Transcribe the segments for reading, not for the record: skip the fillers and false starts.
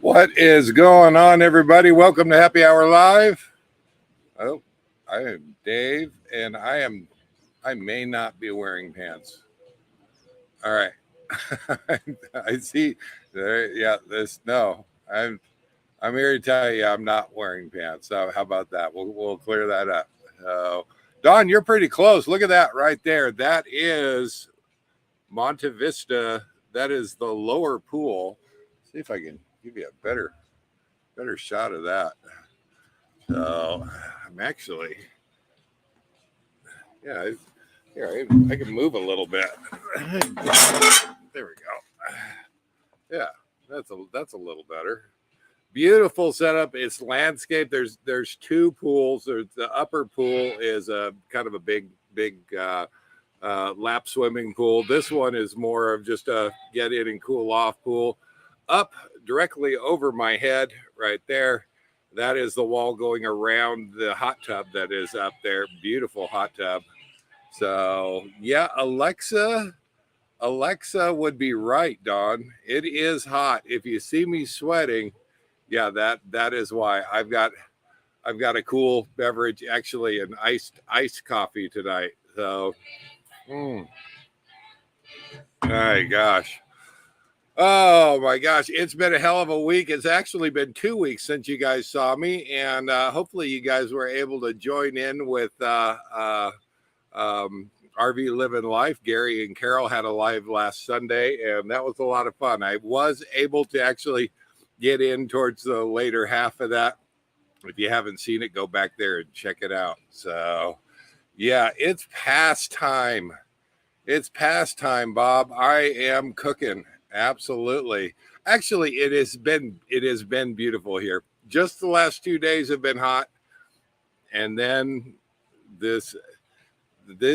What is going on, everybody? Welcome to Happy Hour Live. Oh, I am Dave, and I may not be wearing pants. All right. I see there. Yeah, this no. I'm here to tell you I'm not wearing pants. So how about that? We'll clear that up. Don, you're pretty close. Look at that right there. That is Monte Vista. That is the lower pool. See if I can give you a better shot of that. So I'm actually, yeah, here I can move a little bit. There we go. Yeah, that's a little better. Beautiful setup. It's landscape. There's two pools. The upper pool is a kind of a big lap swimming pool. This one is more of just a get in and cool off pool. Up directly over my head, right there. That is the wall going around the hot tub that is up there. Beautiful hot tub. So yeah, Alexa would be right, Don. It is hot. If you see me sweating, yeah, that is why. I've got a cool beverage, actually an iced coffee tonight. So, my gosh. Oh my gosh, it's been a hell of a week. It's actually been 2 weeks since you guys saw me, and hopefully you guys were able to join in with RV Living Life. Gary and Carol had a live last Sunday, and that was a lot of fun. I was able to actually get in towards the later half of that. If you haven't seen it, go back there and check it out. So, yeah, it's past time. It's past time, Bob. I am cooking. Absolutely. Actually, it has been beautiful here. Just the last 2 days have been hot, and then this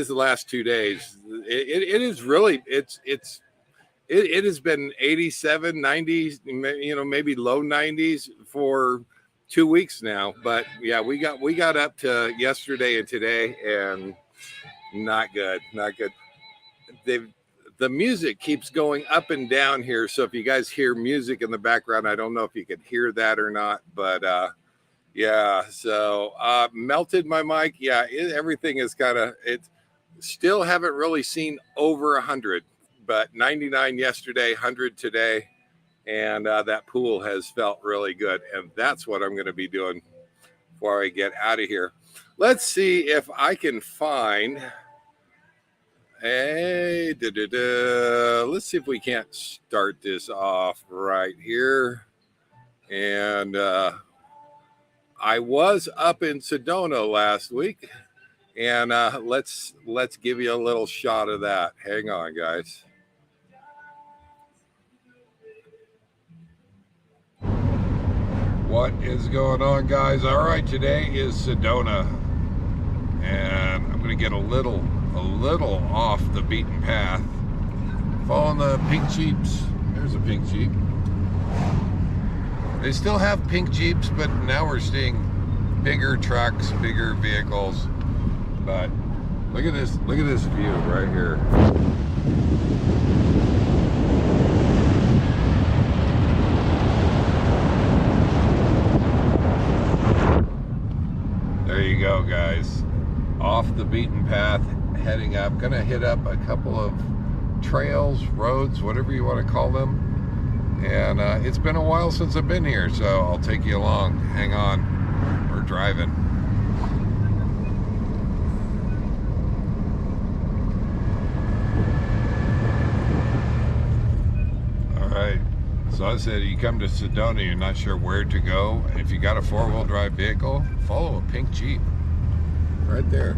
last 2 days, it is really it has been 87, 90s, maybe low 90s for 2 weeks now. But yeah, we got up to yesterday and today, and not good. The music keeps going up and down here. So if you guys hear music in the background, I don't know if you could hear that or not, but yeah. So melted my mic. Yeah, everything is it's still haven't really seen over 100, but 99 yesterday, 100 today, and that pool has felt really good, and that's what I'm going to be doing before I get out of here. Let's see if I can find. Hey, let's see if we can't start this off right here. And I was up in Sedona last week, and let's give you a little shot of that. Hang on, guys. What is going on, guys? All right, today is Sedona, and I'm going to get a little off the beaten path, following the pink Jeeps. There's a pink Jeep. They still have pink Jeeps, but now we're seeing bigger trucks, bigger vehicles. But look at this view right here. There you go, guys. Off the beaten path, heading up. Gonna hit up a couple of trails, roads, whatever you want to call them. And it's been a while since I've been here, so I'll take you along. Hang on, we're driving. All right, so I said you come to Sedona, you're not sure where to go. If you got a four-wheel drive vehicle, follow a pink Jeep right there.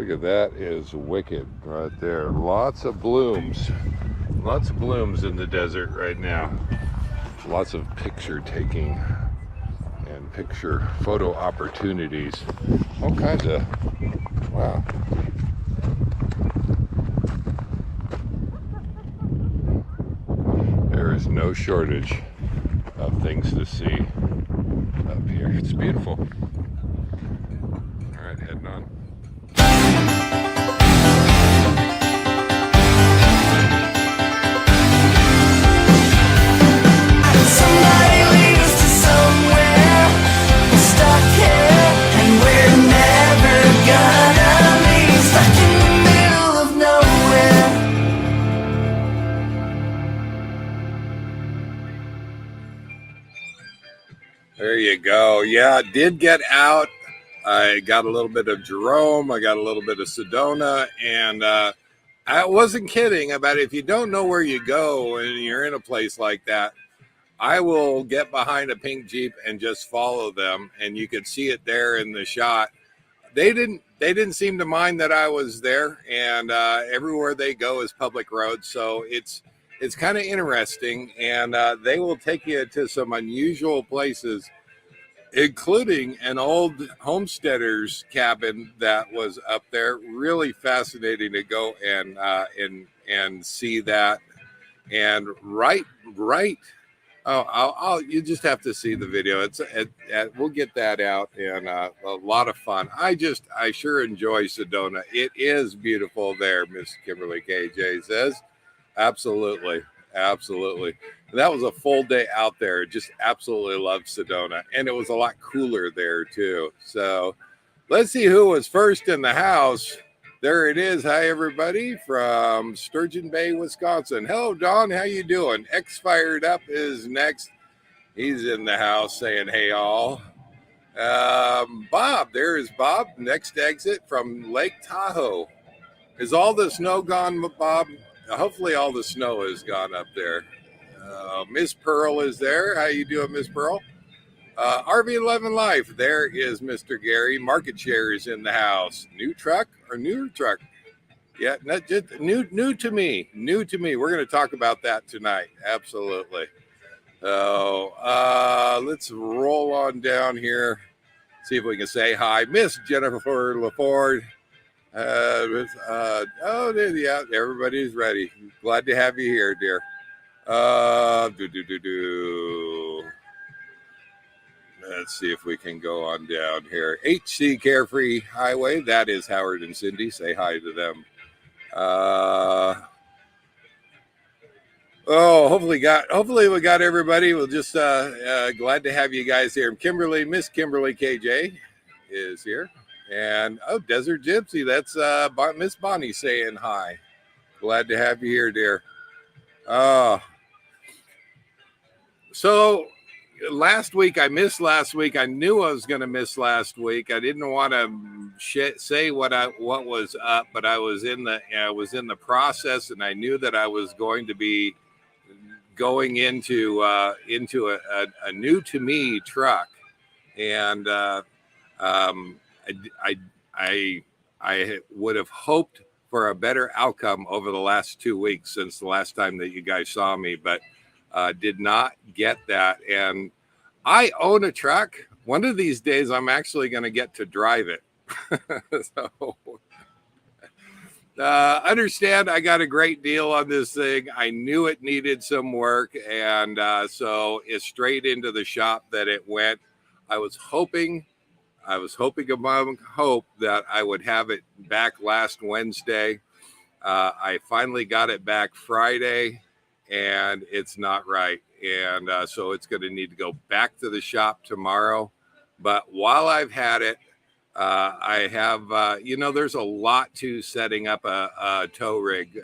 Look at that, is wicked right there. Lots of blooms. Lots of blooms in the desert right now. Lots of picture taking and picture photo opportunities. All kinds of, wow. There is no shortage of things to see up here. It's beautiful. All right, heading on. There you go. Yeah, did get out. I got a little bit of Jerome. I got a little bit of Sedona. And I wasn't kidding about it. If you don't know where you go and you're in a place like that, I will get behind a pink Jeep and just follow them. And you could see it there in the shot. They didn't seem to mind that I was there. And everywhere they go is public roads. So it's kind of interesting, and they will take you to some unusual places, including an old homesteader's cabin that was up there. Really fascinating to go and see that. And right. Oh, you just have to see the video. We'll get that out, and a lot of fun. I sure enjoy Sedona. It is beautiful there, Miss Kimberly KJ says. Absolutely. That was a full day out there. Just absolutely loved Sedona. And it was a lot cooler there too. So let's see who was first in the house. There it is. Hi, everybody from Sturgeon Bay, Wisconsin. Hello, Don. How you doing? X Fired Up is next. He's in the house saying, hey, all. Bob, there is Bob. Next exit from Lake Tahoe. Is all the snow gone, Bob? Hopefully all the snow is gone up there. Miss Pearl is there. How you doing, Miss Pearl? RV11 Life. There is Mr. Gary. Market Share is in the house. New truck or newer truck? Yeah, not just new to me. New to me. We're going to talk about that tonight. Absolutely. So let's roll on down here. See if we can say hi. Miss Jennifer LaFord. Yeah, everybody's ready. Glad to have you here, dear. Let's see if we can go on down here. HC Carefree Highway. That is Howard and Cindy. Say hi to them. Hopefully we got everybody. We'll just glad to have you guys here. Miss Kimberly KJ is here. And Desert Gypsy, that's Miss Bonnie saying hi. Glad to have you here, dear. So I missed last week. I knew I was going to miss last week. I didn't want to say what was up, but I was in the process, and I knew that I was going to be going into a new to me truck, and I would have hoped for a better outcome over the last 2 weeks since the last time that you guys saw me, but did not get that. And I own a truck. One of these days, I'm actually going to get to drive it. So understand, I got a great deal on this thing. I knew it needed some work, and so it's straight into the shop that it went. I was hoping among hope that I would have it back last Wednesday. I finally got it back Friday, and it's not right. And so it's going to need to go back to the shop tomorrow. But while I've had it, I have, there's a lot to setting up a tow rig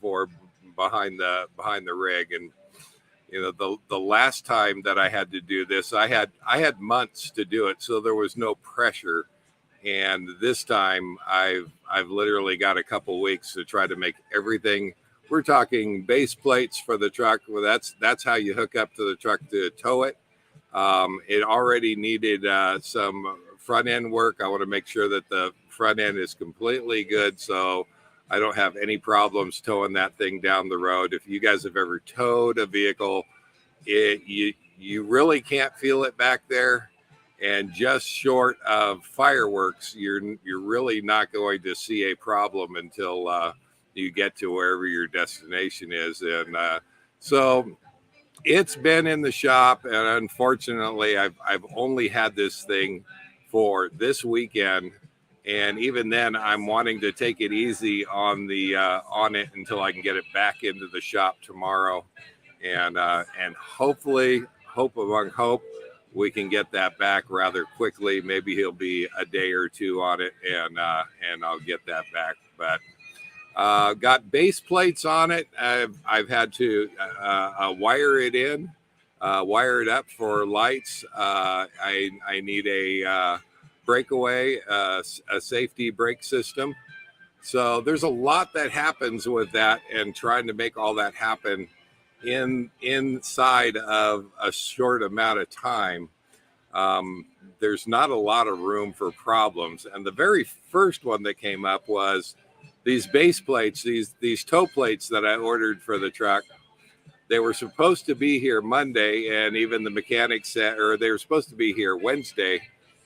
for behind the rig. And the last time that I had to do this, I had months to do it, so there was no pressure. And this time I've literally got a couple weeks to try to make everything. We're talking base plates for the truck. Well, that's how you hook up to the truck to tow it. It already needed some front end work. I want to make sure that the front end is completely good, so I don't have any problems towing that thing down the road. If you guys have ever towed a vehicle, you really can't feel it back there, and just short of fireworks, you're really not going to see a problem until you get to wherever your destination is. And so it's been in the shop, and unfortunately, I've only had this thing for this weekend, and even then, I'm wanting to take it easy on it until I can get it back into the shop tomorrow, and hopefully, hope among hope, we can get that back rather quickly. Maybe he'll be a day or two on it, and I'll get that back. But got base plates on it. I've had to wire it in, wire it up for lights. I need a breakaway, a safety brake system. So there's a lot that happens with that, and trying to make all that happen inside of a short amount of time. There's not a lot of room for problems. And the very first one that came up was these base plates, these toe plates that I ordered for the truck. They were supposed to be here Monday, and even the mechanic said, or they were supposed to be here Wednesday,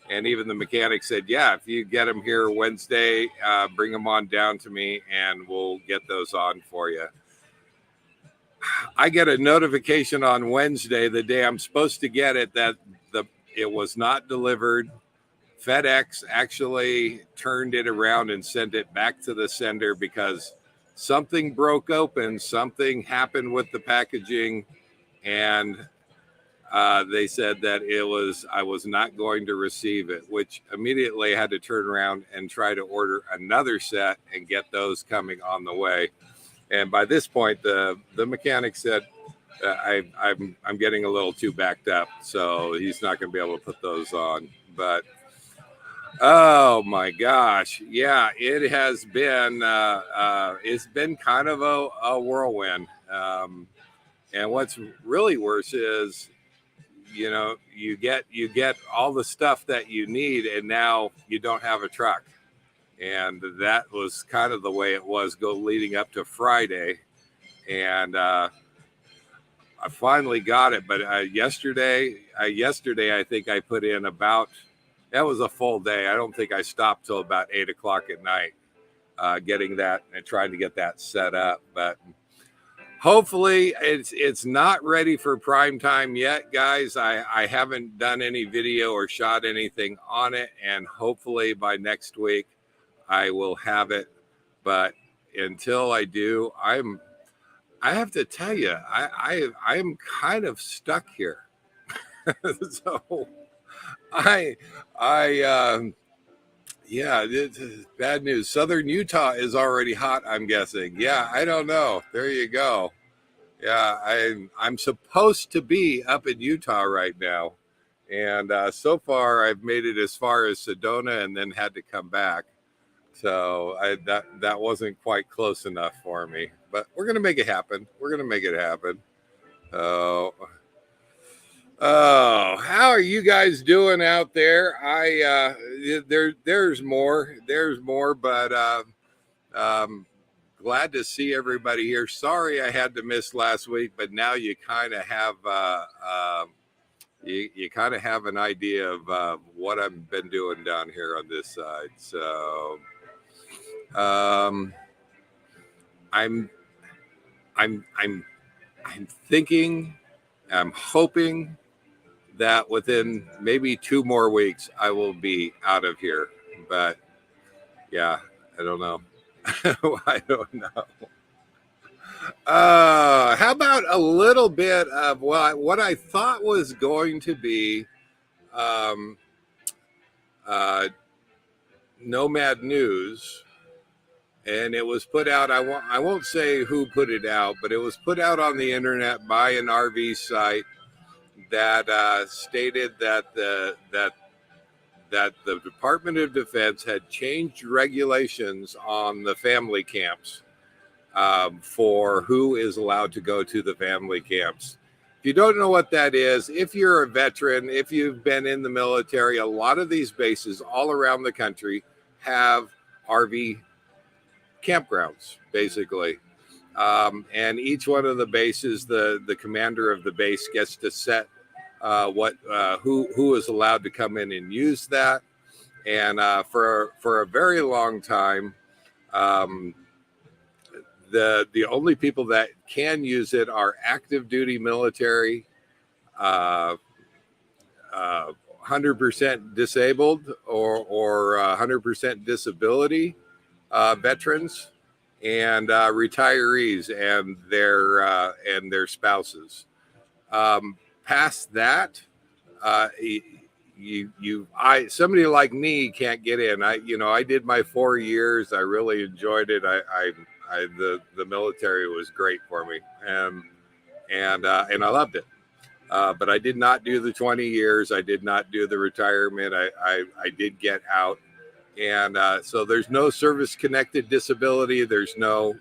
and even the mechanic said, yeah, if you get them here Wednesday, bring them on down to me and we'll get those on for you. I get a notification on Wednesday, the day I'm supposed to get it, that it was not delivered. FedEx actually turned it around and sent it back to the sender because something broke open, something happened with the packaging, and they said that I was not going to receive it, which immediately I had to turn around and try to order another set and get those coming on the way. And by this point, the mechanic said, I'm getting a little too backed up, so he's not going to be able to put those on. But oh my gosh, yeah, it has been it's been kind of a whirlwind. And what's really worse is, you get all the stuff that you need, and now you don't have a truck. And that was kind of the way it was leading up to Friday. And I finally got it, but yesterday, I think I put in that was a full day. I don't think I stopped till about 8:00 at night, getting that and trying to get that set up. But hopefully it's not ready for prime time yet, guys. I haven't done any video or shot anything on it, and hopefully by next week I will have it. But until I do, I have to tell you, I'm kind of stuck here. So yeah, this is bad news. Southern Utah is already hot, I'm guessing. Yeah, I don't know. There you go. Yeah, I'm supposed to be up in Utah right now, and so far I've made it as far as Sedona and then had to come back. So that wasn't quite close enough for me, but we're gonna make it happen. We're gonna make it happen. Oh, how are you guys doing out there? There's more, but glad to see everybody here. Sorry I had to miss last week, but now you kind of have you kind of have an idea of what I've been doing down here on this side. So I'm thinking, I'm hoping that within maybe 2 more weeks I will be out of here. But yeah, I don't know. I don't know. How about a little bit of what I thought was going to be Nomad News, and it was put out. I won't say who put it out, but it was put out on the internet by an RV site that stated that the Department of Defense had changed regulations on the family camps for who is allowed to go to the family camps. If you don't know what that is, if you're a veteran, if you've been in the military, a lot of these bases all around the country have RV campgrounds, basically. And each one of the bases, the commander of the base gets to set who is allowed to come in and use that. And for a very long time, the only people that can use it are active duty military, 100% disabled or 100% disability veterans, and retirees and their spouses. Past that, somebody like me can't get in. I did my 4 years. I really enjoyed it. The military was great for me, and I loved it. But I did not do the 20 years. I did not do the retirement. I did get out. And so there's no service connected disability. There's no,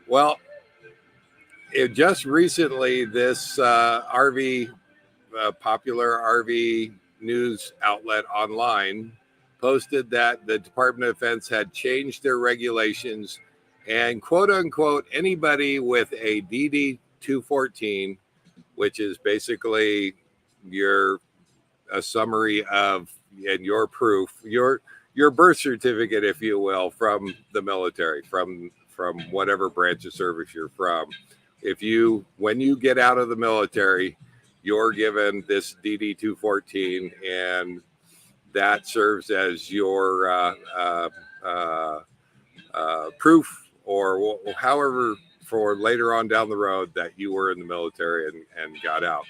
well, just recently, this popular RV news outlet online posted that the Department of Defense had changed their regulations, and quote unquote, anybody with a DD 214, which is basically a summary of and your proof, your birth certificate, if you will, from the military, from whatever branch of service you're from. When you get out of the military, you're given this DD 214, and that serves as your proof, or however, for later on down the road that you were in the military and got out.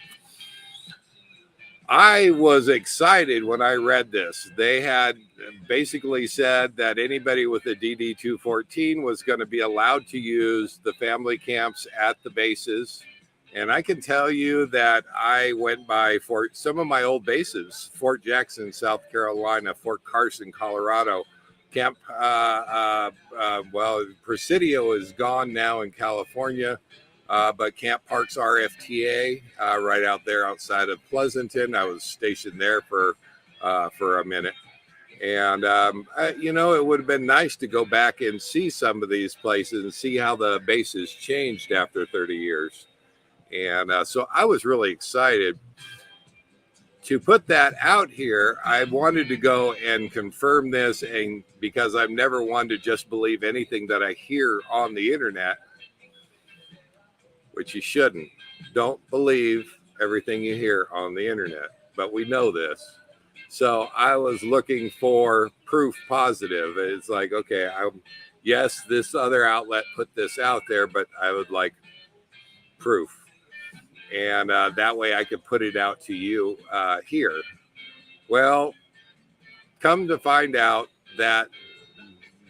I was excited when I read this. They had basically said that anybody with a DD 214 was going to be allowed to use the family camps at the bases. And I can tell you that I went by some of my old bases: Fort Jackson, South Carolina; Fort Carson, Colorado; Camp, Presidio is gone now in California. But Camp Parks RFTA, right out there outside of Pleasanton. I was stationed there for a minute. And, it would have been nice to go back and see some of these places and see how the bases changed after 30 years. And so I was really excited to put that out here. I wanted to go and confirm this, and because I've never wanted to just believe anything that I hear on the internet, which you shouldn't. Don't believe everything you hear on the internet, but we know this. So I was looking for proof positive. It's like, okay, yes, this other outlet put this out there, but I would like proof. And that way I could put it out to you here. Well, come to find out that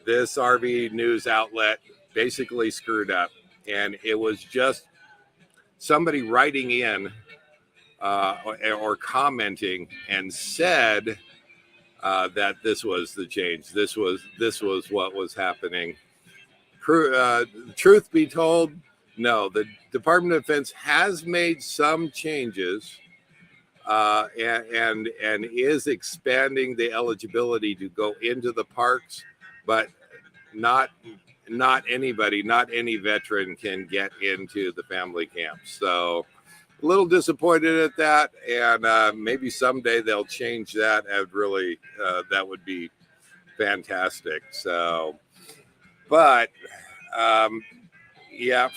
this RV news outlet basically screwed up. And it was just somebody writing in or commenting and said that this was the change. This was what was happening. Truth be told, no. The Department of Defense has made some changes and is expanding the eligibility to go into the parks, but not anybody, not any veteran can get into the family camps. So a little disappointed at that, and maybe someday they'll change that. That would be fantastic. So, but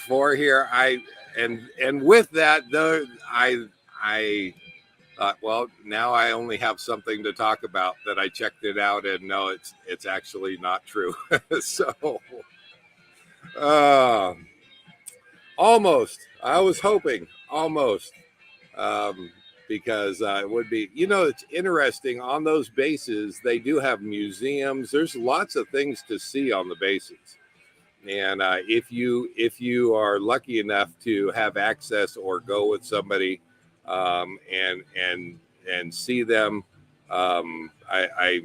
for here, and with that though, I thought, well, now I only have something to talk about, that I checked it out, and no, it's actually not true. So almost, I was hoping almost, because it would be, it's interesting on those bases. They do have museums. There's lots of things to see on the bases. And if you are lucky enough to have access or go with somebody and see them, I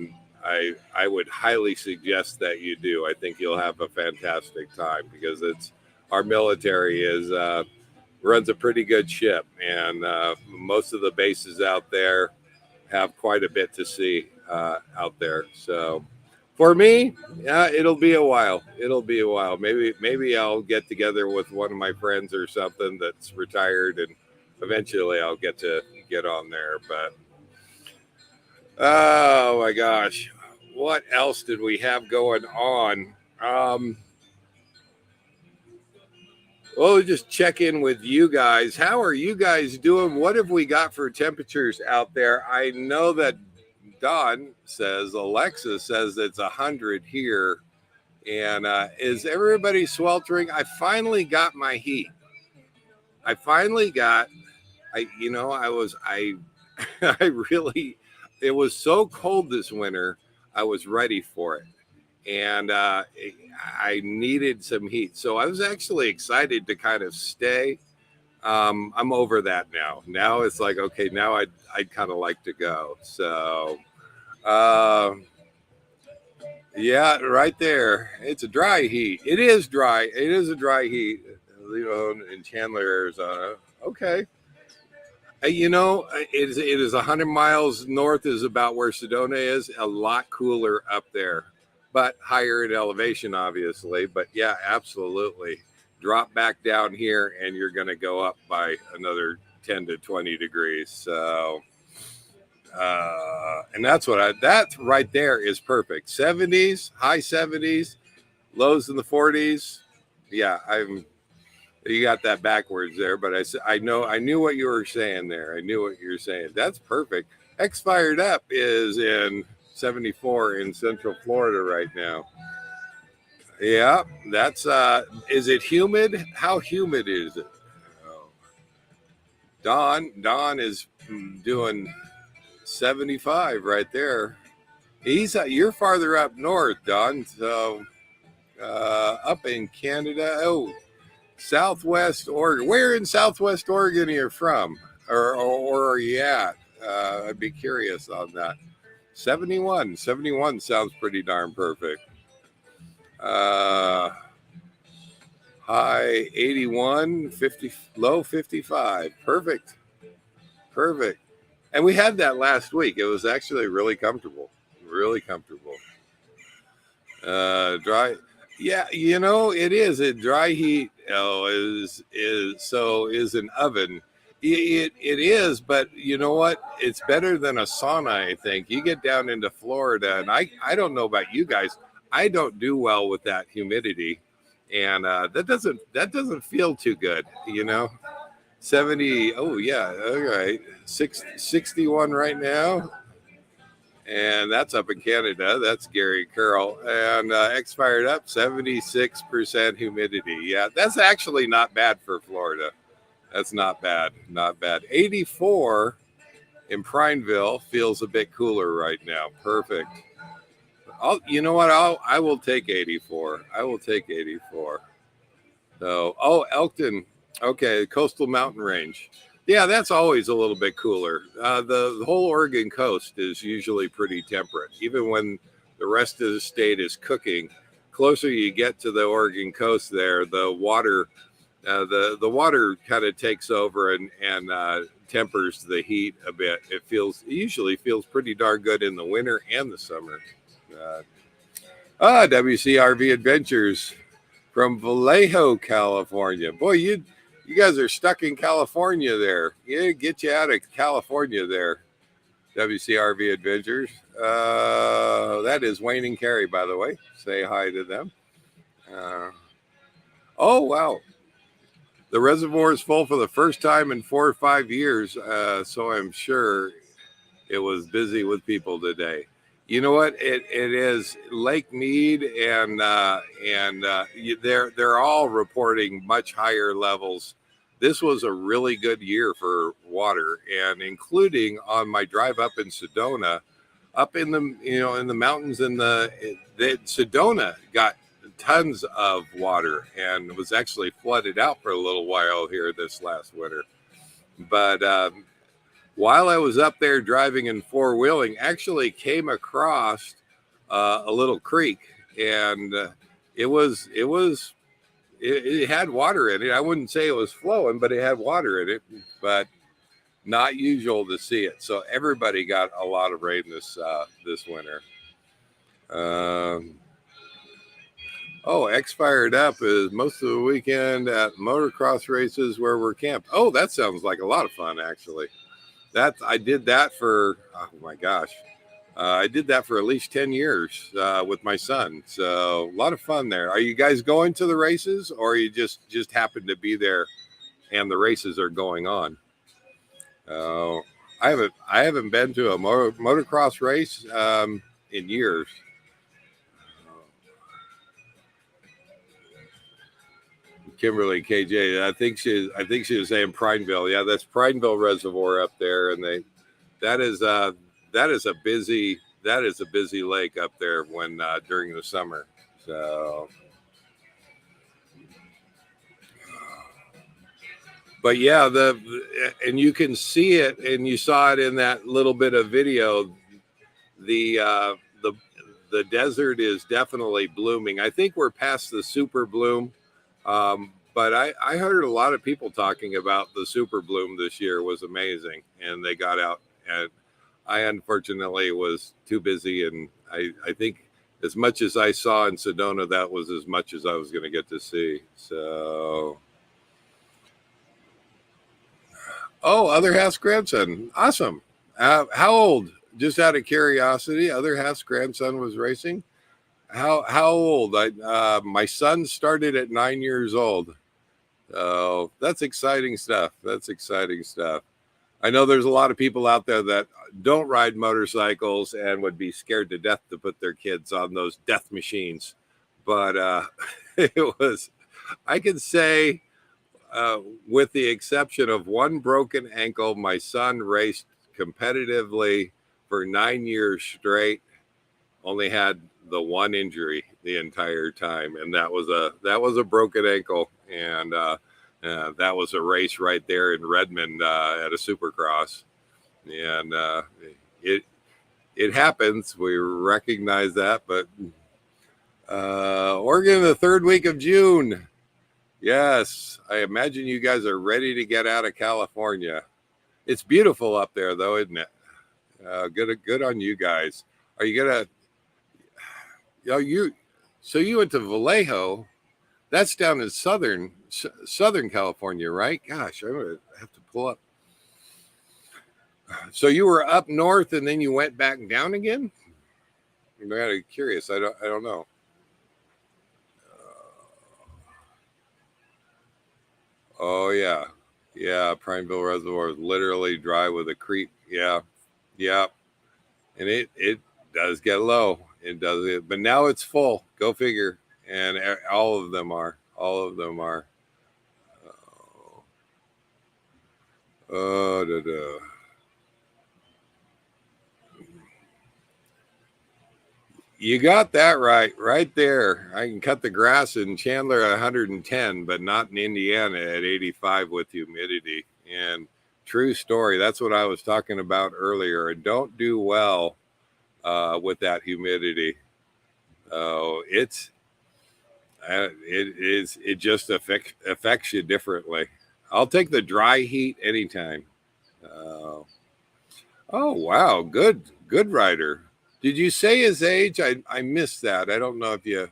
would highly suggest that you do. I think you'll have a fantastic time, because our military runs a pretty good ship, and most of the bases out there have quite a bit to see. out there. So for me, yeah, it'll be a while. It'll be a while. Maybe I'll get together with one of my friends or something that's retired, and eventually I'll get to get on there. But oh my gosh, what else did we have going on? Um, well, just check in with you guys. How are you guys doing? What have we got for temperatures out there? I know that Don says, Alexa says it's 100 here. And is everybody sweltering? I finally got my heat. I finally got, I really, it was so cold this winter. I was ready for it. And I needed some heat. So I was actually excited to kind of stay. I'm over that now. Now it's like, okay, now I'd kind of like to go. So, yeah, right there. It's a dry heat. It is dry. It is a dry heat. In Chandler, Arizona. Okay. It is 100 miles north is about where Sedona is. A lot cooler up there, but higher in elevation, obviously. But yeah, absolutely. Drop back down here, and you're going to go up by another 10 to 20 degrees. So, and that right there is perfect. 70s, high 70s, lows in the 40s. Yeah, you got that backwards there, but I knew what you were saying there. I knew what you were saying. That's perfect. X Fired Up is in 74 in Central Florida right now. Yeah, that's is it humid? How humid is it? Don is doing 75 right there. You're farther up north, Don. So up in Canada. Oh, Southwest Oregon. Where in Southwest Oregon are you from? Or are you at? I'd be curious on that. 71 sounds pretty darn perfect. High 81, 50, low 55. Perfect. And we had that last week. It was actually really comfortable. Really comfortable. Dry. Yeah, it is. A dry heat is an oven. It is, but you know what? It's better than a sauna, I think. You get down into Florida, and I don't know about you guys. I don't do well with that humidity, and that doesn't feel too good, 70. Oh yeah, all right. 61 right now. And that's up in Canada. That's Gary Curl. And X Fired Up, 76% humidity. Yeah, that's actually not bad for Florida. That's not bad. Not bad. 84 in Prineville feels a bit cooler right now. Perfect. You know what? I will take 84. I will take 84. So, Elkton. Okay, Coastal Mountain Range. Yeah, that's always a little bit cooler. The whole Oregon coast is usually pretty temperate, even when the rest of the state is cooking. Closer you get to the Oregon coast, there, the water, the water kind of takes over and tempers the heat a bit. It usually feels pretty darn good in the winter and the summer. WCRV Adventures from Vallejo, California. Boy, you guys are stuck in California there. Yeah, get you out of California there. WCRV Adventures. That is Wayne and Carrie, by the way. Say hi to them. Oh, wow. The reservoir is full for the first time in 4 or 5 years. So I'm sure it was busy with people today. You know what? It is Lake Mead and they're all reporting much higher levels. This was a really good year for water, and including on my drive up in Sedona, up in the in the mountains Sedona got tons of water and was actually flooded out for a little while here this last winter. But while I was up there driving in four-wheeling, actually came across a little creek, and it had water in it. I wouldn't say it was flowing, but it had water in it. But not usual to see it. So everybody got a lot of rain this winter. X Fired Up is most of the weekend at motocross races where we're camped. Oh, that sounds like a lot of fun, actually. I did that for, oh my gosh. I did that for at least 10 years with my son. So a lot of fun there. Are you guys going to the races, or you just happen to be there and the races are going on? I haven't been to a motocross race in years. Kimberly KJ, I think she was saying Prineville. Yeah, that's Prineville Reservoir up there, and that is a busy lake up there when during the summer. So, but yeah, and you can see it, and you saw it in that little bit of video. The desert is definitely blooming. I think we're past the super bloom. But I heard a lot of people talking about the super bloom this year was amazing, and they got out, and I unfortunately was too busy, and I think as much as I saw in Sedona, that was as much as I was going to get to see. So, other half's grandson, awesome. How old? Just out of curiosity, other half's grandson was racing. How old? My son started at 9 years old. Oh, that's exciting stuff. That's exciting stuff. I know there's a lot of people out there that don't ride motorcycles and would be scared to death to put their kids on those death machines. But I can say, with the exception of one broken ankle, my son raced competitively for 9 years straight, only had the one injury the entire time, and that was a broken ankle, and that was a race right there in Redmond at a Supercross, and it happens. We recognize that, but Oregon, the third week of June. Yes, I imagine you guys are ready to get out of California. It's beautiful up there, though, isn't it? Good on you guys. Are you gonna? So you went to Vallejo. That's down in Southern California, right? Gosh, I'm gonna have to pull up. So you were up north and then you went back down again? I'm kind of curious. I don't know. Oh yeah. Prineville Reservoir is literally dry with a creek. Yeah, and it does get low. It does, but now it's full. Go figure. And all of them are. Oh. You got that right there. I can cut the grass in Chandler at 110, but not in Indiana at 85 with humidity. And true story. That's what I was talking about earlier. I don't do well with that humidity. Oh, it just affects you differently. I'll take the dry heat anytime. Oh wow, good rider. Did you say his age? I missed that. I don't know if you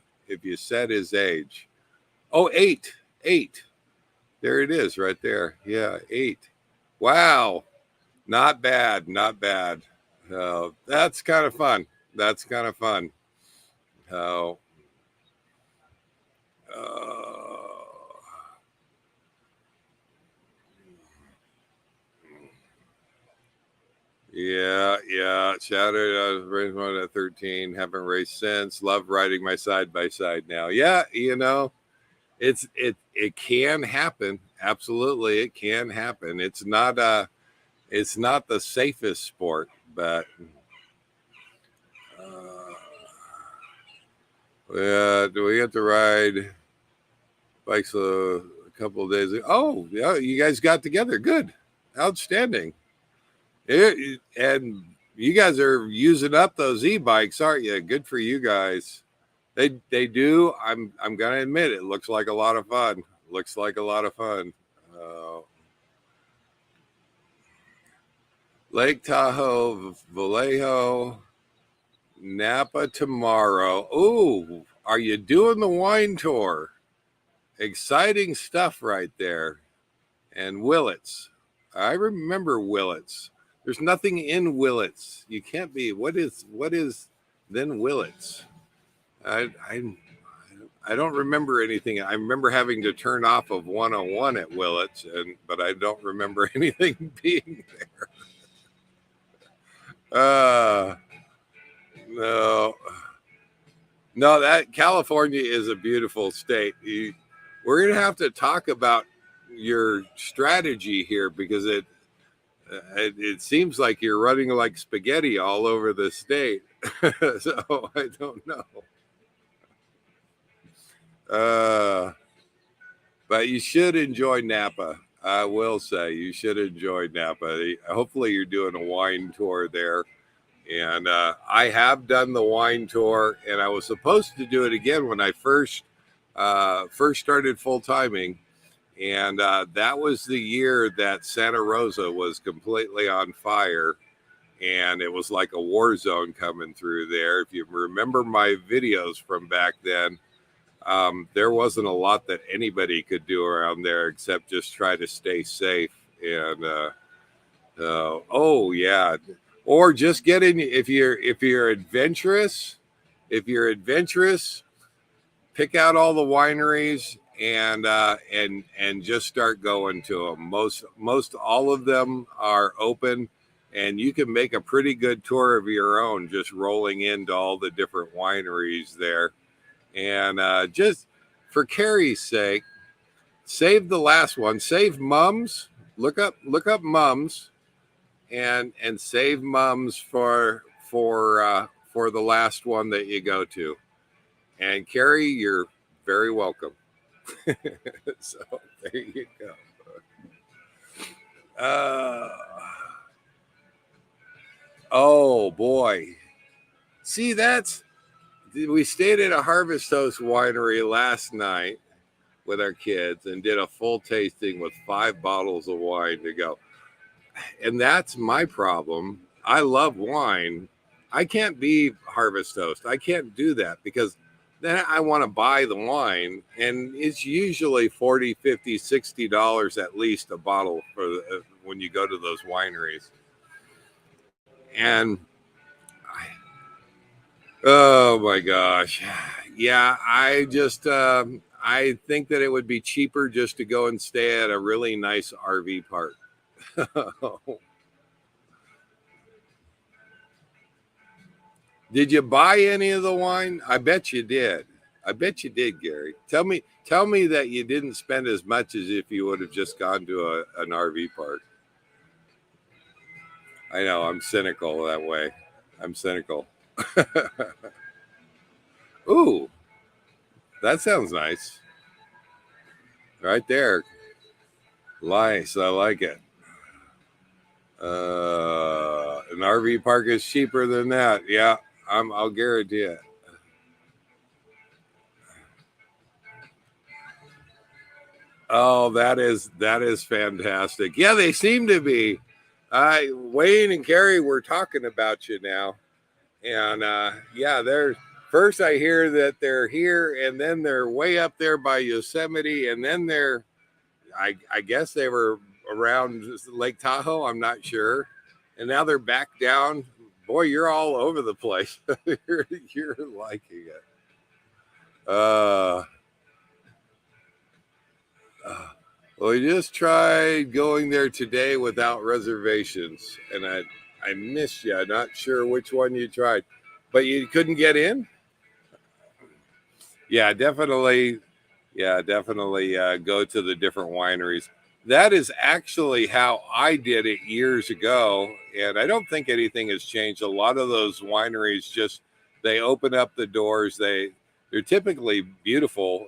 said his age. Oh, 8. There it is right there. Yeah, 8. Wow. Not bad. That's kind of fun. Oh, yeah. Shattered. I was racing one at 13. Haven't raced since. Love riding my side by side now. Yeah, it can happen. Absolutely, it can happen. It's not the safest sport, but do we have to ride bikes a couple of days ago? Oh, yeah, you guys got together. Good, outstanding. And you guys are using up those e-bikes, aren't you? Good for you guys. They do. I'm gonna admit it looks like a lot of fun. Lake Tahoe, Vallejo, Napa tomorrow. Ooh, are you doing the wine tour? Exciting stuff right there. And Willits. I remember Willits. There's nothing in Willits. You can't be. What is then Willits? I don't remember anything. I remember having to turn off of 101 at Willits, but I don't remember anything being there. No, that California is a beautiful state. We're gonna have to talk about your strategy here because it seems like you're running like spaghetti all over the state. So I don't know. But you should enjoy Napa. I will say you should enjoy Napa. Hopefully you're doing a wine tour there. And I have done the wine tour, and I was supposed to do it again when I first started full timing. And that was the year that Santa Rosa was completely on fire. And it was like a war zone coming through there. If you remember my videos from back then, there wasn't a lot that anybody could do around there except just try to stay safe. And oh yeah, or just get in if you're adventurous. If you're adventurous, pick out all the wineries and just start going to them. Most all of them are open, and you can make a pretty good tour of your own just rolling into all the different wineries there. And just for Carrie's sake, save the last one. Save Mums. Look up Mums, and save Mums for the last one that you go to. And Carrie, you're very welcome. So there you go. Oh boy. See, we stayed at a Harvest Host winery last night with our kids and did a full tasting with 5 bottles of wine to go. And that's my problem. I love wine. I can't be Harvest Host. I can't do that because then I want to buy the wine, and it's usually $40, $50, $60 at least a bottle for when you go to those wineries. And oh my gosh, yeah, I just I think that it would be cheaper just to go and stay at a really nice RV park. Did you buy any of the wine? I bet you did. I bet you did, Gary. Tell me that you didn't spend as much as if you would have just gone to an RV park. I know, I'm cynical that way. I'm cynical. Ooh, that sounds nice. Right there. Nice. I like it. An RV park is cheaper than that. Yeah, I'll guarantee it. Oh, that is fantastic. Yeah, they seem to be. Wayne and Carrie were talking about you now, and yeah, they're first. I hear that they're here, and then they're way up there by Yosemite, and then I guess they were around Lake Tahoe. I'm not sure, and now they're back down. Boy, you're all over the place. you're liking it. Well, we just tried going there today without reservations, and I missed you. I'm not sure which one you tried, but you couldn't get in. Yeah, definitely. Yeah, definitely go to the different wineries. That is actually how I did it years ago, and I don't think anything has changed. A lot of those wineries just they open up the doors. They're typically beautiful.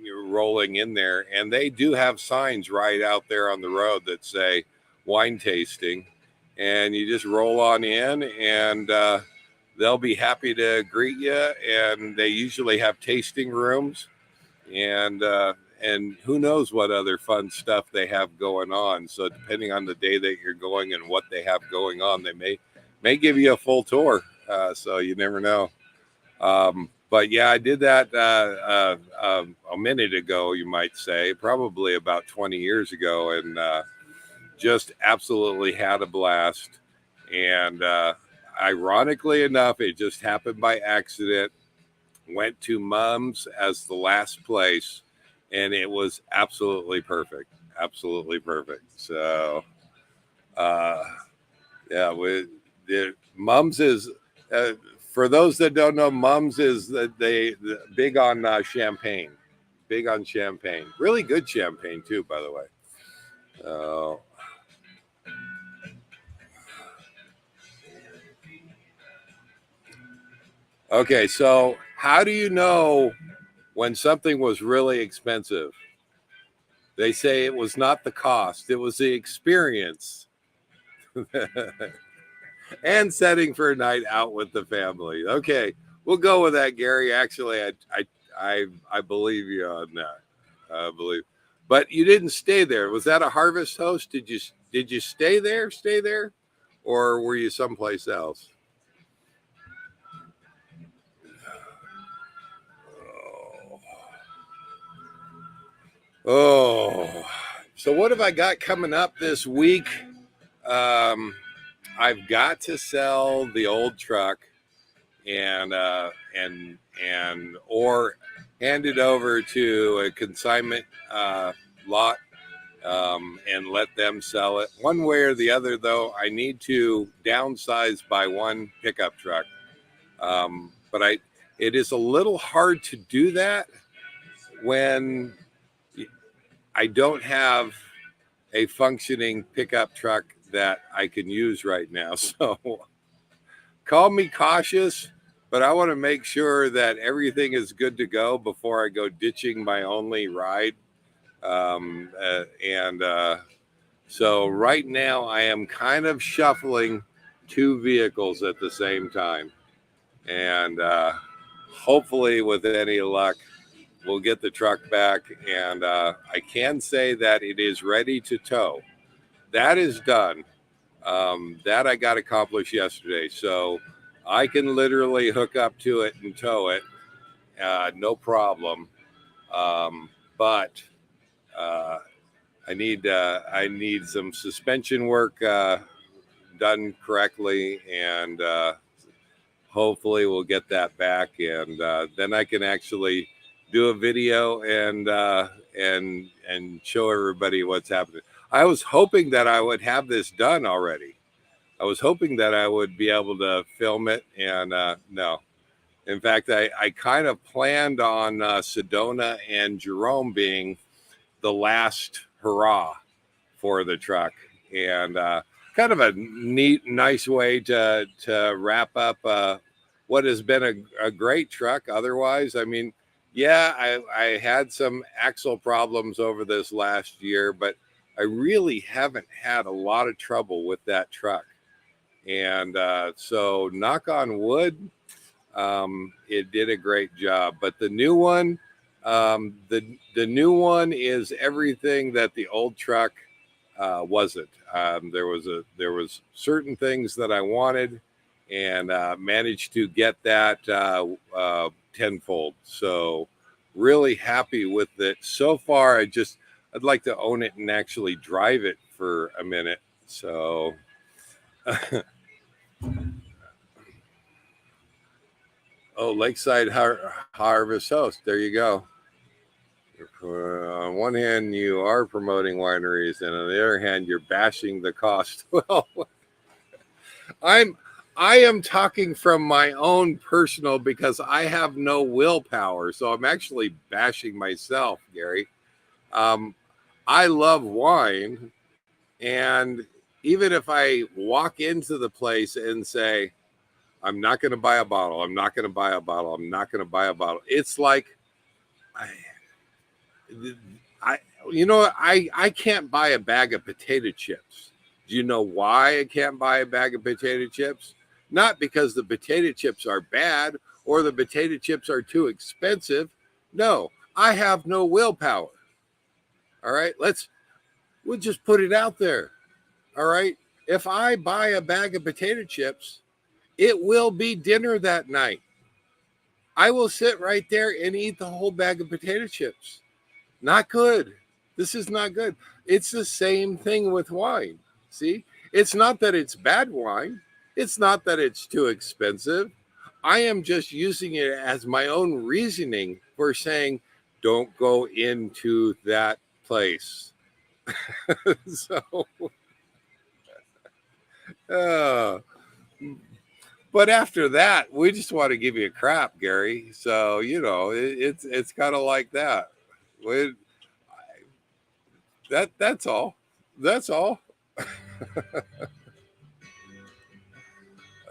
You're rolling in there, and they do have signs right out there on the road that say wine tasting, and you just roll on in, and they'll be happy to greet you. And they usually have tasting rooms, and and who knows what other fun stuff they have going on. So depending on the day that you're going and what they have going on, they may give you a full tour. So you never know. But yeah, I did that a minute ago, you might say, probably about 20 years ago, and just absolutely had a blast. And ironically enough, it just happened by accident. Went to Mum's as the last place, and it was absolutely perfect. Absolutely perfect. So, yeah, Mum's is, for those that don't know, Mum's is they big on champagne. Big on champagne. Really good champagne, too, by the way. Okay, so how do you know when something was really expensive? They say it was not the cost, it was the experience. And setting for a night out with the family. Okay, we'll go with that, Gary. Actually, I believe you on that. I believe, but you didn't stay there. Was that a Harvest Host? Did you stay there? Stay there, or were you someplace else? Oh, so what have I got coming up this week? I've got to sell the old truck and or hand it over to a consignment lot and let them sell it. One way or the other, though, I need to downsize by one pickup truck. But it is a little hard to do that when I don't have a functioning pickup truck that I can use right now. So call me cautious, but I want to make sure that everything is good to go before I go ditching my only ride. So right now I am kind of shuffling two vehicles at the same time. And hopefully with any luck, we'll get the truck back. And I can say that it is ready to tow. That is done. That I got accomplished yesterday. So I can literally hook up to it and tow it. No problem. But I need some suspension work done correctly, and hopefully we'll get that back, and then I can actually do a video and show everybody what's happening. I was hoping that I would have this done already. I was hoping that I would be able to film it, and no. In fact, I kind of planned on Sedona and Jerome being the last hurrah for the truck, and kind of a neat, nice way to wrap up what has been a great truck. Otherwise, I mean, yeah, I had some axle problems over this last year, but I really haven't had a lot of trouble with that truck. And so knock on wood, it did a great job. But the new one, the new one is everything that the old truck wasn't. There was certain things that I wanted, and managed to get that tenfold. So really happy with it so far. I'd like to own it and actually drive it for a minute. So. Oh, Lakeside Harvest Host. There you go. On one hand, you are promoting wineries, and on the other hand, you're bashing the cost. Well, I am talking from my own personal, because I have no willpower, so I'm actually bashing myself, Gary. I love wine, and even if I walk into the place and say, I'm not going to buy a bottle, I'm not going to buy a bottle, I'm not going to buy a bottle, it's like, I can't buy a bag of potato chips. Do you know why I can't buy a bag of potato chips? Not because the potato chips are bad or the potato chips are too expensive. No, I have no willpower. All right, we'll just put it out there. All right, if I buy a bag of potato chips, it will be dinner that night. I will sit right there and eat the whole bag of potato chips. Not good. This is not good. It's the same thing with wine. See, it's not that it's bad wine, it's not that it's too expensive. I am just using it as my own reasoning for saying, don't go into that place. So, uh, but after that, we just want to give you a crap, Gary. So it's kind of like that. We, that's all. That's all.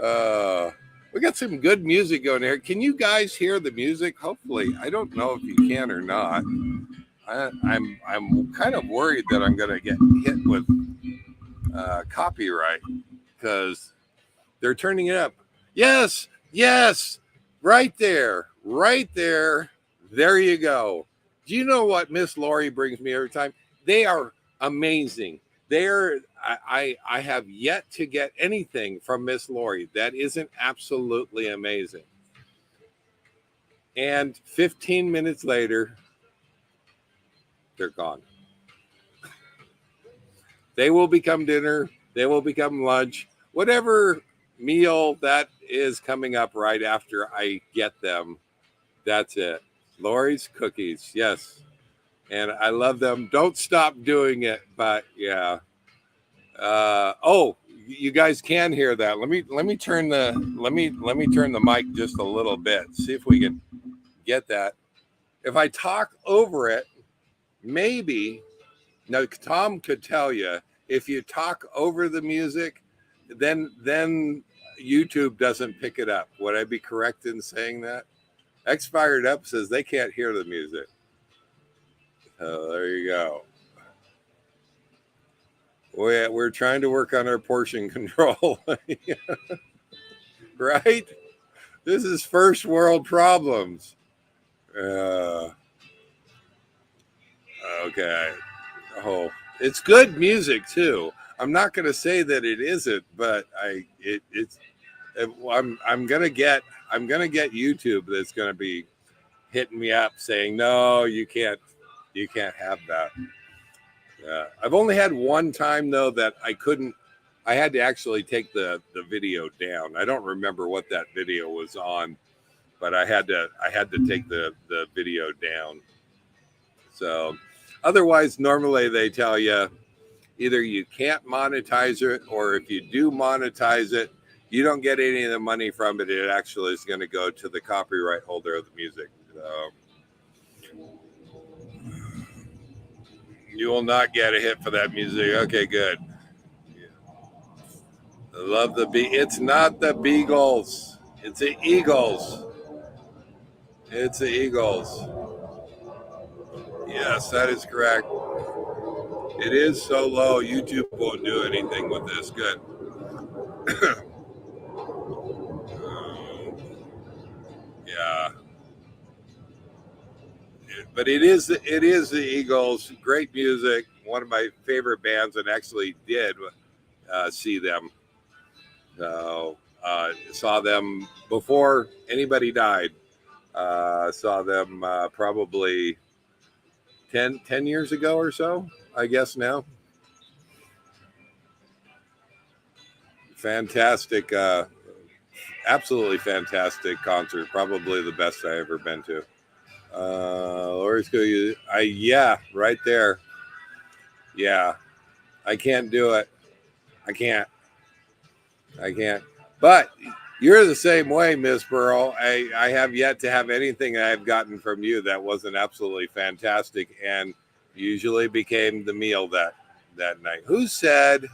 Uh, we got some good music going here. Can you guys hear the music? Hopefully, I don't know if you can or not. I'm kind of worried that I'm going to get hit with copyright because they're turning it up. Yes, yes, right there, right there. There you go. Do you know what Miss Lori brings me every time? They are amazing. I have yet to get anything from Miss Lori that isn't absolutely amazing. And 15 minutes later, they're gone. They will become dinner. They will become lunch. Whatever meal that is coming up right after I get them, that's it. Lori's cookies, yes. And I love them. Don't stop doing it, but yeah. Oh, you guys can hear that. Let me turn the mic just a little bit. See if we can get that. If I talk over it, maybe now Tom could tell you if you talk over the music, then YouTube doesn't pick it up. Would I be correct in saying that? X Fired Up says they can't hear the music. There you go. We're trying to work on our portion control. Right? This is first world problems. Okay. Oh, it's good music too. I'm not going to say that it isn't, but I'm going to get YouTube that's going to be hitting me up saying, no, you can't have that. I've only had one time though that I had to actually take the video down. I don't remember what that video was on, but I had to take the video down. So otherwise, normally they tell you either you can't monetize it, or if you do monetize it, you don't get any of the money from it. It actually is going to go to the copyright holder of the music. So you will not get a hit for that music. Okay, good. I love the bee. It's not the Beagles. It's the Eagles. It's the Eagles. Yes, that is correct. It is so low, YouTube won't do anything with this. Good. Yeah. But it is the Eagles. Great music. One of my favorite bands, and actually did see them. So saw them before anybody died. Saw them probably 10 years ago or so, I guess now. Fantastic, absolutely fantastic concert. Probably the best I ever been to. Lori's going. Yeah, right there. Yeah, I can't do it. I can't. But you're the same way, Miss Pearl. I have yet to have anything I've gotten from you that wasn't absolutely fantastic, and usually became the meal that night. Who said?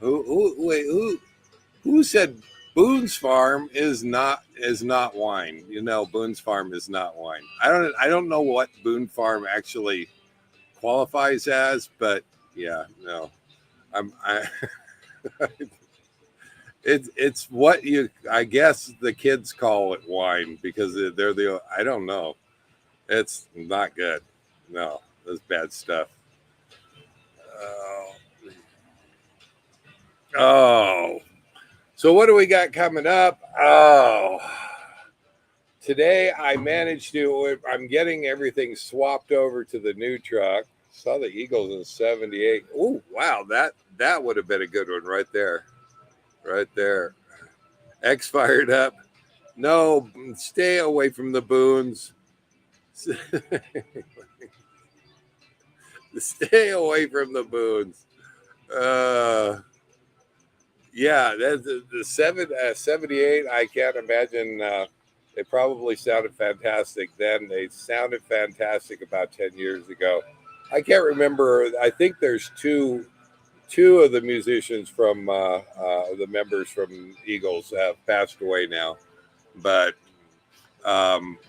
Who said Boone's Farm is not wine? You know, Boone's Farm is not wine. I don't know what Boone Farm actually qualifies as, but yeah, no, I it's what I guess the kids call it wine because they're I don't know. It's not good. No, that's bad stuff. Oh, so what do we got coming up? Oh, today I managed to. I'm getting everything swapped over to the new truck. Saw the Eagles in '78. Oh, wow, that would have been a good one right there, right there. X fired up. No, stay away from the Boons. Stay away from the Boons. Uh, yeah, that's the 78. I can't imagine. They probably sounded fantastic then. They sounded fantastic about 10 years ago. I can't remember. I think there's two of the musicians from the members from Eagles have passed away now. But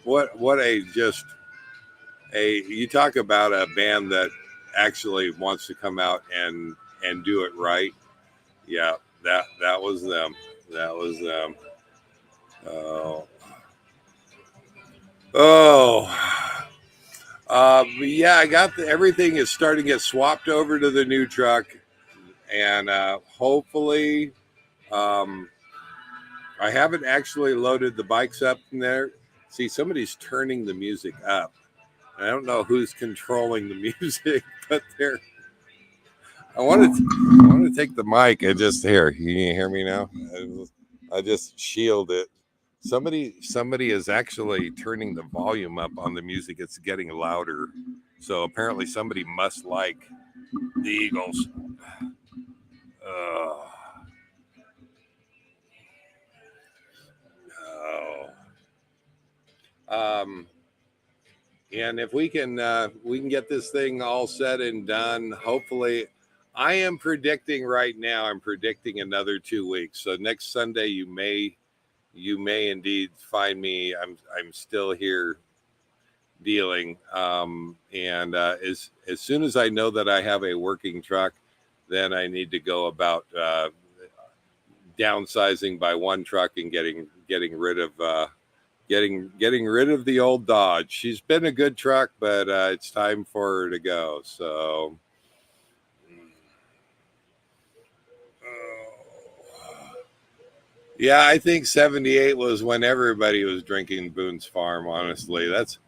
what a just a you talk about a band that actually wants to come out and do it right. Yeah, that was them. That was them. Oh, oh. Yeah, I got everything is starting to get swapped over to the new truck, and hopefully, um, I haven't actually loaded the bikes up in there. See, somebody's turning the music up. I don't know who's controlling the music, but they're. I want to take the mic and just here. Can you hear me now? I just shield it. Somebody is actually turning the volume up on the music. It's getting louder. So apparently somebody must like the Eagles. Oh, oh. Um, and if we can get this thing all said and done. Hopefully, I am predicting right now. I'm predicting another 2 weeks. So next Sunday, you may indeed find me. I'm still here dealing. And as soon as I know that I have a working truck, then I need to go about downsizing by one truck and getting rid of getting rid of the old Dodge. She's been a good truck, but it's time for her to go. So. Yeah, I think '78 was when everybody was drinking Boone's Farm. Honestly, that's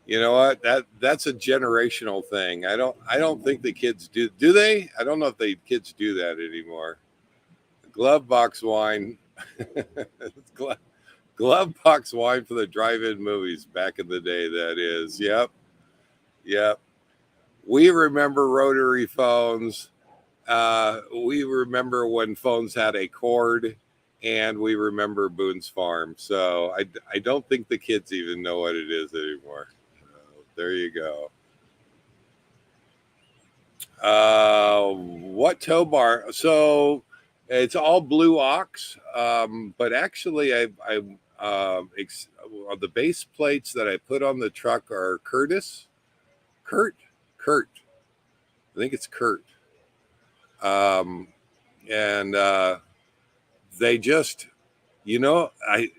you know what that's a generational thing. I don't think the kids do. Do they? I don't know if the kids do that anymore. Glove box wine, glove, glove box wine for the drive-in movies back in the day. That is, yep, yep. We remember rotary phones. We remember when phones had a cord, and we remember Boone's Farm. So I don't think the kids even know what it is anymore. There you go. What tow bar? So it's all blue ox, but actually the base plates that I put on the truck are Kurt, Kurt. I think it's Kurt. Um, and they just you know I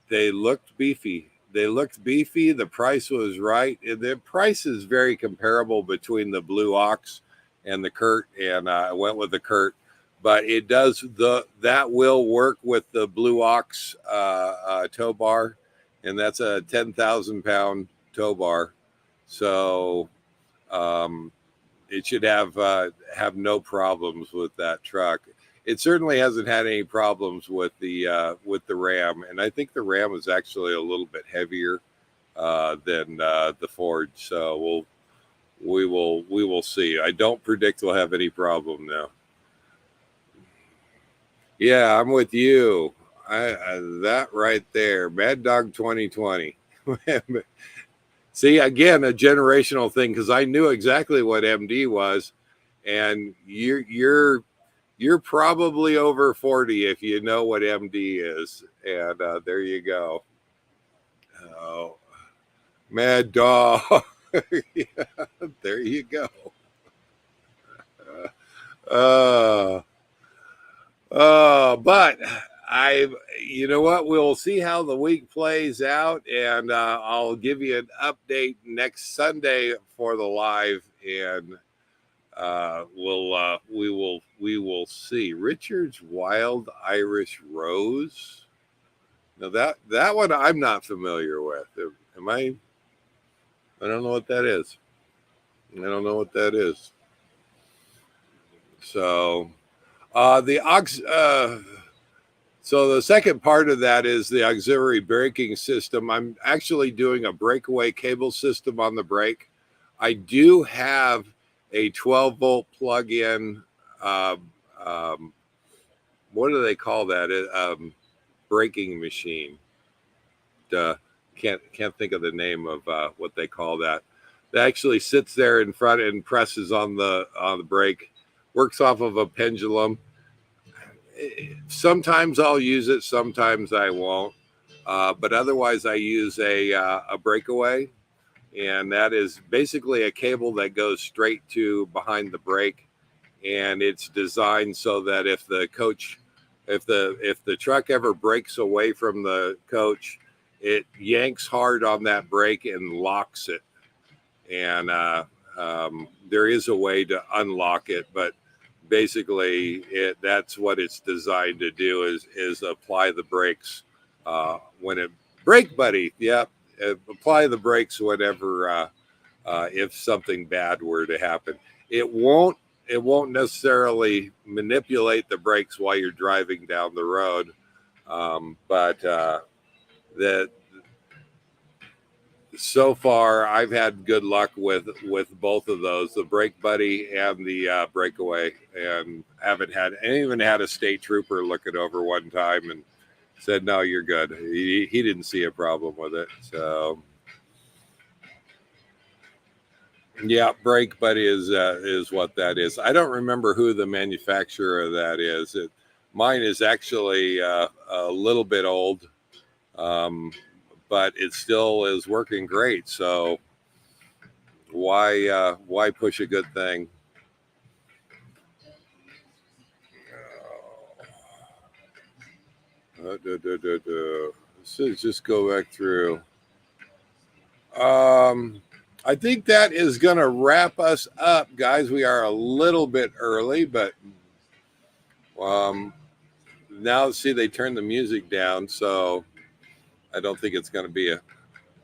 they looked beefy. The price was right. The price is very comparable between the blue ox and the Kurt, and I went with the Kurt. But it does that will work with the blue ox tow bar, and that's a 10,000 pound tow bar. So um, it should have no problems with that truck. It certainly hasn't had any problems with the Ram, and I think the Ram is actually a little bit heavier than the Ford. So we will see. I don't predict we'll have any problem now. Yeah, I'm with you. I that right there, Mad Dog 2020. See, again, a generational thing because I knew exactly what MD was, and you're probably over 40 if you know what MD is, and there you go. Oh, Mad Dog. Yeah, there you go. Uh, but you know what? We'll see how the week plays out, and I'll give you an update next Sunday for the live. And we will see. Richard's Wild Irish Rose. Now that one I'm not familiar with. Am I? I don't know what that is. I don't know what that is. So the aux. So the second part of that is the auxiliary braking system. I'm actually doing a breakaway cable system on the brake. I do have a 12-volt plug-in. Uh, um, what do they call that? Braking machine. Can't think of the name of what they call that. That actually sits there in front and presses on the brake. Works off of a pendulum. Sometimes I'll use it, sometimes I won't. But otherwise, I use a breakaway, and that is basically a cable that goes straight to behind the brake, and it's designed so that if the truck ever breaks away from the coach, it yanks hard on that brake and locks it. And there is a way to unlock it, but basically that's what it's designed to do is apply the brakes when it brake buddy. Yep. Apply the brakes whenever if something bad were to happen. It won't necessarily manipulate the brakes while you're driving down the road, but that so far I've had good luck with both of those, the brake buddy and the breakaway, and I even had a state trooper look it over one time and said, no, you're good. He didn't see a problem with it. So yeah, brake buddy is what that is. I don't remember who the manufacturer of that is. Mine is actually a little bit old, but it still is working great. So why push a good thing? Let's just go back through. I think that is going to wrap us up, guys. We are a little bit early, but now see they turned the music down, so I don't think it's going to be a.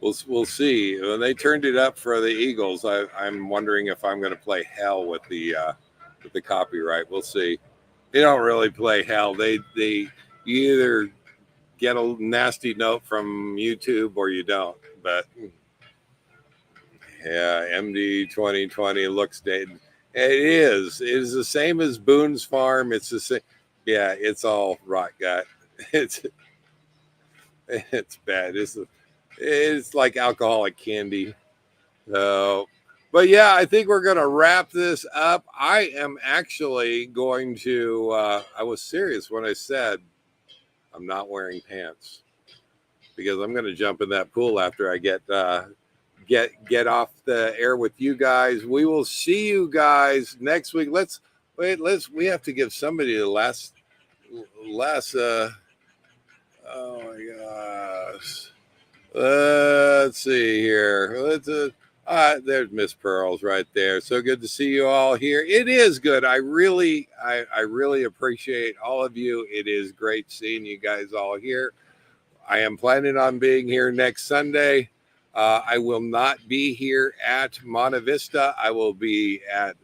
We'll see. When they turned it up for the Eagles, I'm wondering if I'm going to play hell with the copyright. We'll see. They don't really play hell. They you either get a nasty note from YouTube or you don't. But yeah, MD 2020 looks dated. It is. It is the same as Boone's Farm. It's the same. Yeah, it's all rot gut. It's bad. It's like alcoholic candy. So, but yeah, I think we're going to wrap this up. I am actually going to. I was serious when I said I'm not wearing pants because I'm going to jump in that pool after I get off the air with you guys. We will see you guys next week. We have to give somebody the last oh my gosh. Let's see here. There's Miss Pearls right there. So good to see you all here. It is good. I really appreciate all of you. It is great seeing you guys all here. I am planning on being here next Sunday. I will not be here at Monte Vista. I will be at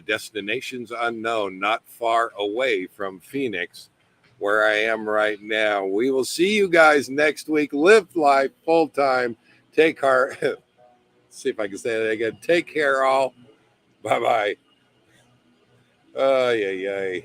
Destinations Unknown, not far away from Phoenix, where I am right now. We will see you guys next week. Live life full time. Take care. See if I can say that again. Take care, all. Bye bye. Ay, ay, ay.